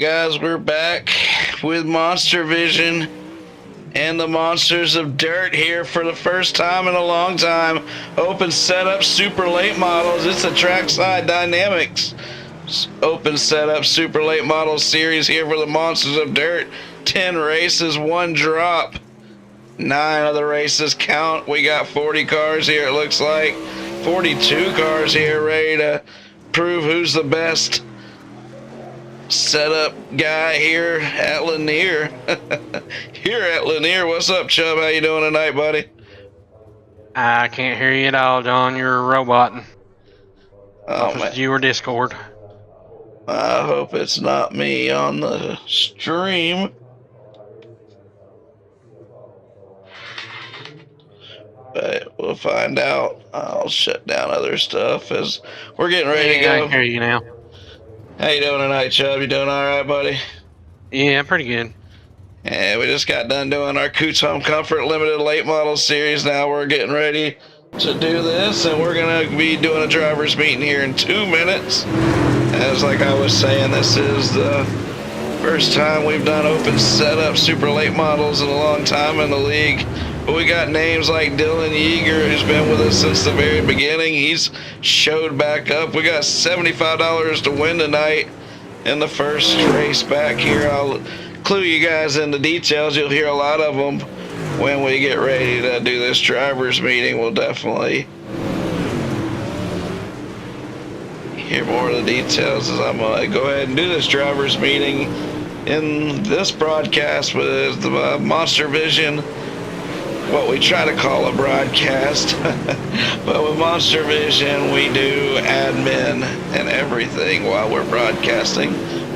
guys, we're back with Monster Vision and the Monsters of Dirt here for the first time in a long time. Open setup, super late models. It's a Trackside Dynamics open setup, super late model series here for the Monsters of Dirt. 10 races, 1 drop. 9 of the races count. We got 40 cars here, it looks like. 42 cars here ready to prove who's the best setup guy here at Lanier. Here at Lanier. What's up, Chubb? How you doing tonight, buddy? I can't hear you at all, John. You're roboting. Oh, man. You or Discord. I hope it's not me on the stream. But we'll find out. I'll shut down other stuff as we're getting ready to go. I can hear you now. How you doing tonight, Chubb? You doing all right, buddy? Yeah, pretty good. And we just got done doing our Coots Home Comfort Limited Late Model Series. Now we're getting ready to do this, and we're going to be doing a driver's meeting here in 2 minutes. As like I was saying, this is the first time we've done open setup super late models in a long time in the league. But we got names like Dylan Yeager, who's been with us since the very beginning. He's showed back up. We got $75 to win tonight in the first race back here. I'll clue you guys in the details. You'll hear a lot of them when we get ready to do this driver's meeting. We'll definitely hear more of the details as I'm going to go ahead and do this driver's meeting in this broadcast with the Monster Vision, what we try to call a broadcast. But with Monster Vision, we do admin and everything while we're broadcasting.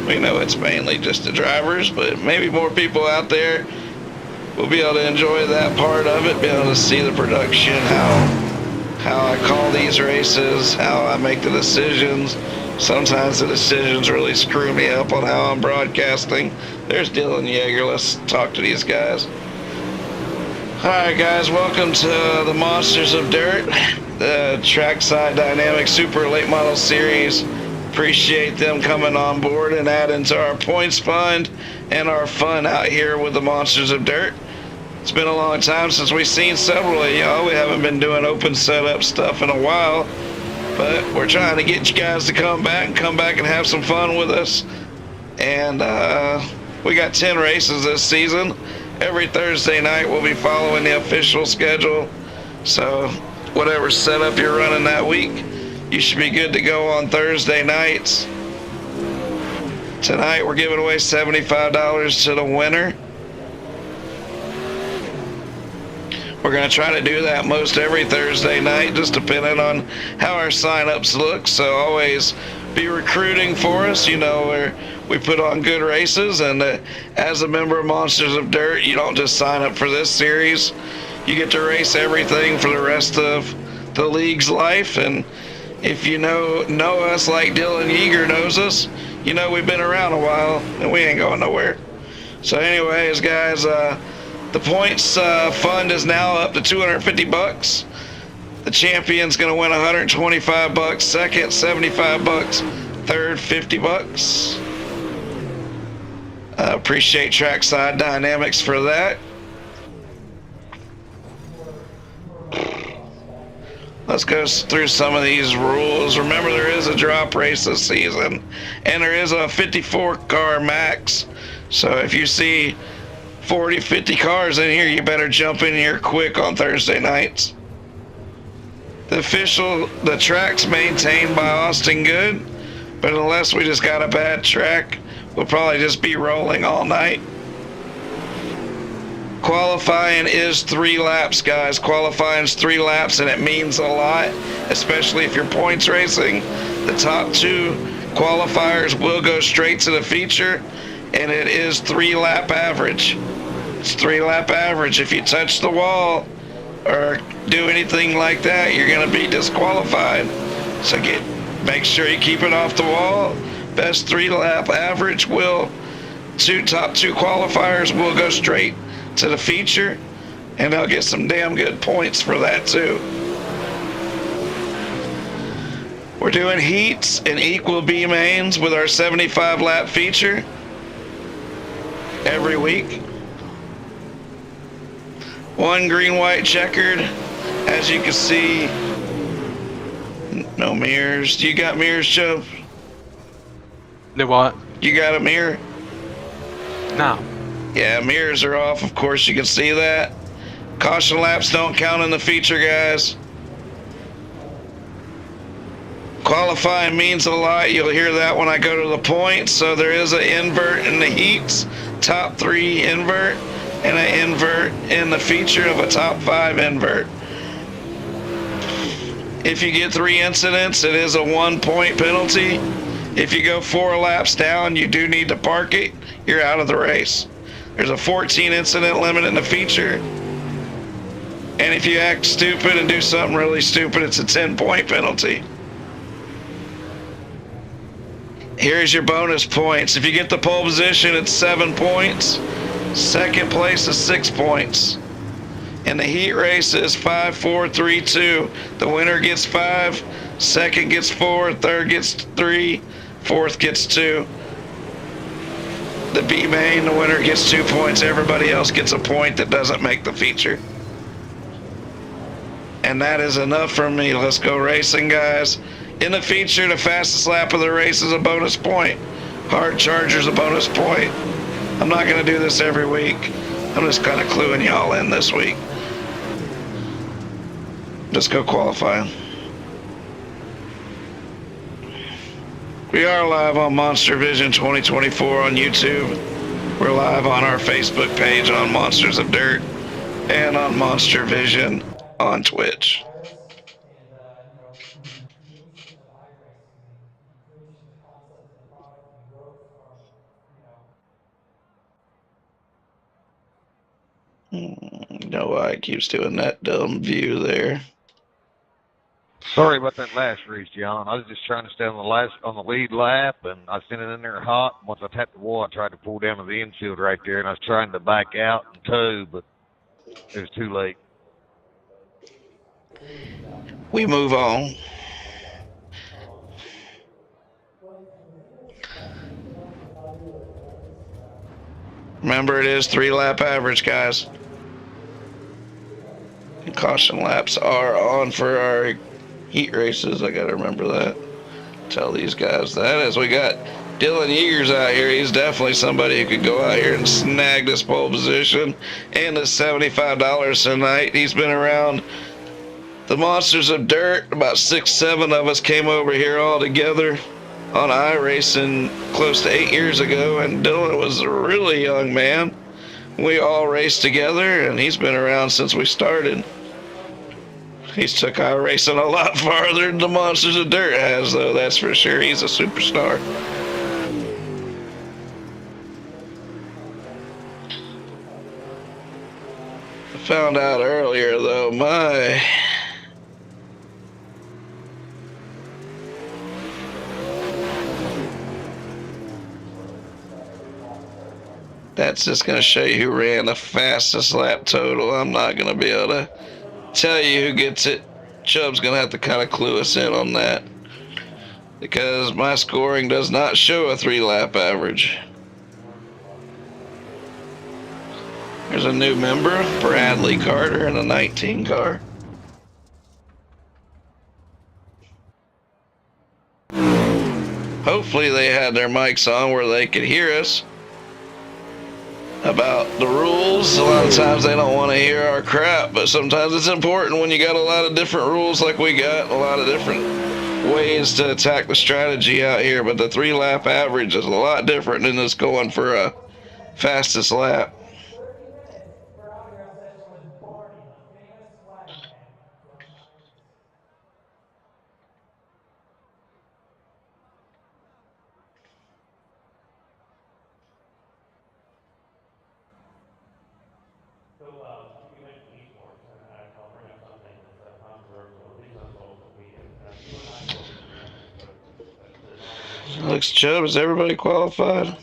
We know it's mainly just the drivers, but maybe more people out there will be able to enjoy that part of it, be able to see the production, how I call these races, how I make the decisions. Sometimes the decisions really screw me up on how I'm broadcasting. There's Dylan Yeager. Let's talk to these guys. Alright guys, welcome to the Monsters of Dirt, the Trackside Dynamics Super Late Model Series. Appreciate them coming on board and adding to our points fund and our fun out here with the Monsters of Dirt. It's been a long time since we've seen several of y'all. We haven't been doing open setup stuff in a while, but we're trying to get you guys to come back and have some fun with us. And we got 10 races this season. Every Thursday night we'll be following the official schedule. So whatever setup you're running that week, you should be good to go on Thursday nights. Tonight we're giving away $75 to the winner. We're going to try to do that most every Thursday night, just depending on how our sign-ups look. So always be recruiting for us. You know, we put on good races, and as a member of Monsters of Dirt, you don't just sign up for this series. You get to race everything for the rest of the league's life. And if you know us like Dylan Yeager knows us, you know we've been around a while, and we ain't going nowhere. So anyways, guys, the points fund is now up to $250. The champion's going to win $125. Second, $75. Third, $50. Appreciate Trackside Dynamics for that. Let's go through some of these rules. Remember, there is a drop race this season, and there is a 54 car max. So if you see 40, 50 cars in here, you better jump in here quick on Thursday nights. The track's maintained by Austin Good, but unless we just got a bad track, we'll probably just be rolling all night. Qualifying is 3 laps, guys. Qualifying is 3 laps, and it means a lot, especially if you're points racing. The top 2 qualifiers will go straight to the feature, and it is 3 lap average. It's 3 lap average. If you touch the wall or do anything like that, you're going to be disqualified. So make sure you keep it off the wall. Best 3 lap average top 2 qualifiers will go straight to the feature, and they'll get some damn good points for that too. We're doing heats and equal B mains with our 75 lap feature. every week. One green, white, checkered. As you can see, no mirrors. Do you got mirrors, Joe? Do what? You got a mirror? No. Yeah, mirrors are off. Of course, you can see that. Caution laps don't count in the feature, guys. Qualifying means a lot. You'll hear that when I go to the points. So there is an invert in the heats, top 3 invert, and an invert in the feature of a top 5 invert. If you get 3 incidents, it is a 1-point penalty. If you go 4 laps down, you do need to park it. You're out of the race. There's a 14 incident limit in the feature. And if you act stupid and do something really stupid, it's a 10-point penalty. Here's your bonus points. If you get the pole position, it's 7 points. Second place is 6 points. In the heat race is 5, 4, 3, 2. The winner gets 5, second gets 4, third gets 3, fourth gets 2. The B main, the winner gets 2 points. Everybody else gets a point that doesn't make the feature. And that is enough for me. Let's go racing, guys. In the feature, the fastest lap of the race is a bonus point. Hard charger's a bonus point. I'm not going to do this every week. I'm just kind of cluing y'all in this week. Let's go qualifying. We are live on Monster Vision 2024 on YouTube. We're live on our Facebook page on Monsters of Dirt and on Monster Vision on Twitch. No why it keeps doing that dumb view there. Sorry about that last race, John. I was just trying to stay on the lead lap, and I sent it in there hot. Once I tapped the wall, I tried to pull down to the infield right there, and I was trying to back out and tow, but it was too late. We move on. Remember, it is 3-lap average, guys. Caution laps are on for our heat races. I gotta remember that. Tell these guys that. As we got Dylan Yeagers out here, he's definitely somebody who could go out here and snag this pole position and the $75 tonight. He's been around the Monsters of Dirt. About 6, 7 of us came over here all together on iRacing close to 8 years ago, and Dylan was a really young man. We all raced together, and he's been around since we started. He's took iRacing a lot farther than the Monsters of Dirt has, though, that's for sure. He's a superstar. I found out earlier, though, that's just going to show you who ran the fastest lap total. I'm not going to be able to tell you who gets it. Chubb's going to have to kind of clue us in on that, because my scoring does not show a 3-lap average. There's a new member, Bradley Carter, in a 19 car. Hopefully they had their mics on where they could hear us about the rules. A lot of times they don't want to hear our crap, but sometimes it's important when you got a lot of different rules like we got, a lot of different ways to attack the strategy out here. But the 3-lap average is a lot different than this going for a fastest lap. Alex Chubb, is everybody qualified?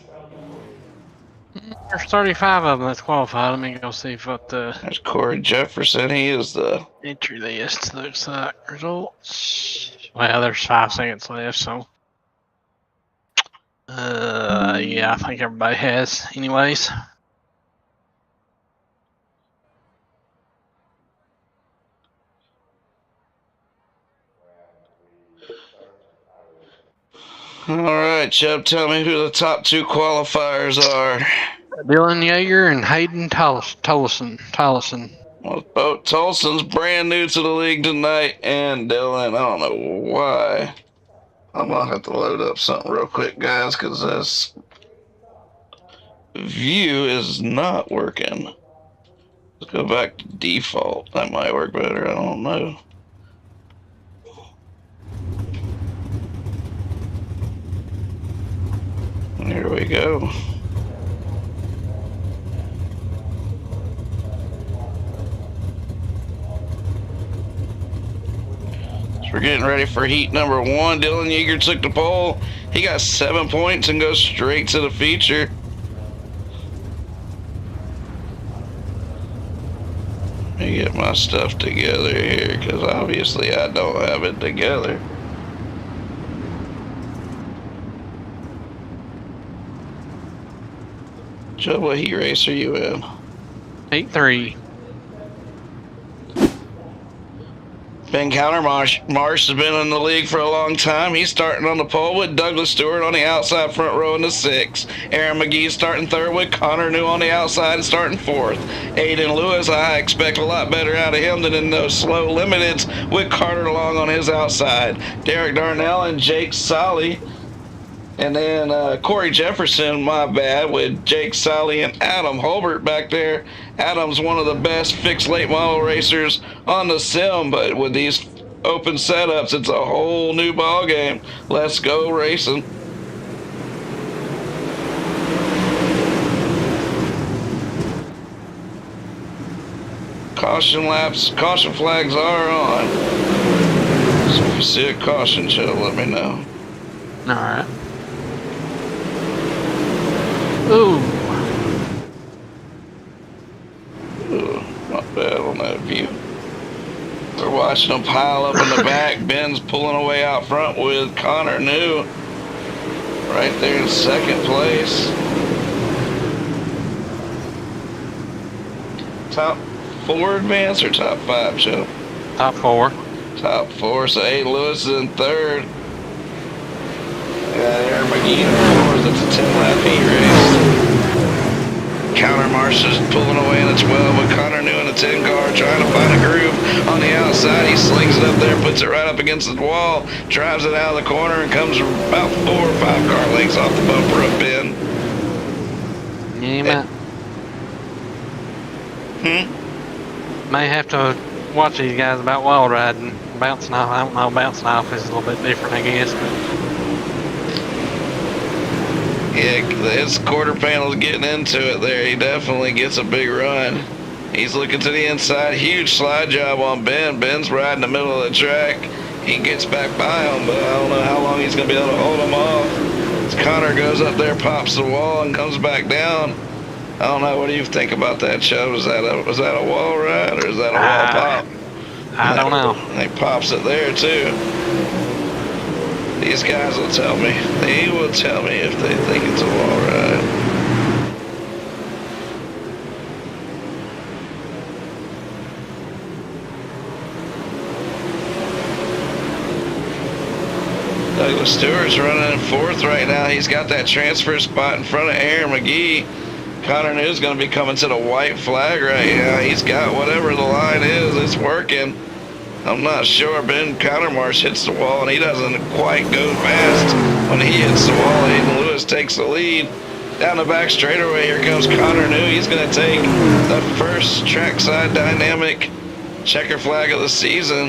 There's 35 of them that's qualified. Let me go see what the There's Corey Jefferson. He is the entry list looks like. Results. Well, there's 5 seconds left, so. Yeah, I think everybody has. Anyways. All right, Chubb, tell me who the top 2 qualifiers are. Dylan Yeager and Hayden Tollison. Well, Tolson's brand new to the league tonight, and Dylan, I don't know why. I'm going to have to load up something real quick, guys, because this view is not working. Let's go back to default. That might work better. I don't know. Here we go. So we're getting ready for heat number 1. Dylan Yeager took the pole. He got 7 points and goes straight to the feature. Let me get my stuff together here, because obviously I don't have it together. Joe, what heat race are you in? 8-3. Ben Countermarsh has been in the league for a long time. He's starting on the pole with Douglas Stewart on the outside front row in the 6th. Aaron McGee starting 3rd with Connor New on the outside and starting 4th. Aiden Lewis, I expect a lot better out of him than in those slow limiteds with Carter Long on his outside. Derek Darnell and Jake Solly. And then Corey Jefferson, my bad, with Jake Solly and Adam Holbert back there. Adam's one of the best fixed late model racers on the sim, but with these open setups, it's a whole new ball game. Let's go racing. Caution flags are on. So if you see a caution show, let me know. All right. Ooh. Ooh, not bad on that view. We're watching them pile up in the back. Ben's pulling away out front with Connor New right there in 2nd place. Top 4 advance or top 5, Joe? Top 4. Top 4. So Aiden Lewis is in 3rd. Aaron McGee in 4th. It's a 10-lap heat race. Countermarsh is pulling away in the 12 with Connor New in the 10 car, trying to find a groove on the outside. He slings it up there, puts it right up against the wall, drives it out of the corner, and comes about 4 or 5 car lengths off the bumper of Ben. Yeah, may have to watch these guys about wall riding. Bouncing off, I don't know, bouncing off is a little bit different, I guess. But yeah, his quarter panel's getting into it there. He definitely gets a big run. He's looking to the inside. Huge slide job on Ben. Ben's right in the middle of the track. He gets back by him, but I don't know how long he's going to be able to hold him off. As Connor goes up there, pops the wall, and comes back down. I don't know. What do you think about that, Chubb? Was that a wall ride or is that a wall pop? I don't know. He pops it there, too. These guys will tell me. They will tell me if they think it's a wall ride. Douglas Stewart's running in 4th right now. He's got that transfer spot in front of Aaron McGee. Connor New's going to be coming to the white flag right now. He's got whatever the line is. It's working. I'm not sure. Ben Countermarsh hits the wall, and he doesn't quite go fast. When he hits the wall, Aiden Lewis takes the lead. Down the back straightaway, here comes Connor New. He's going to take the first trackside dynamic checker flag of the season.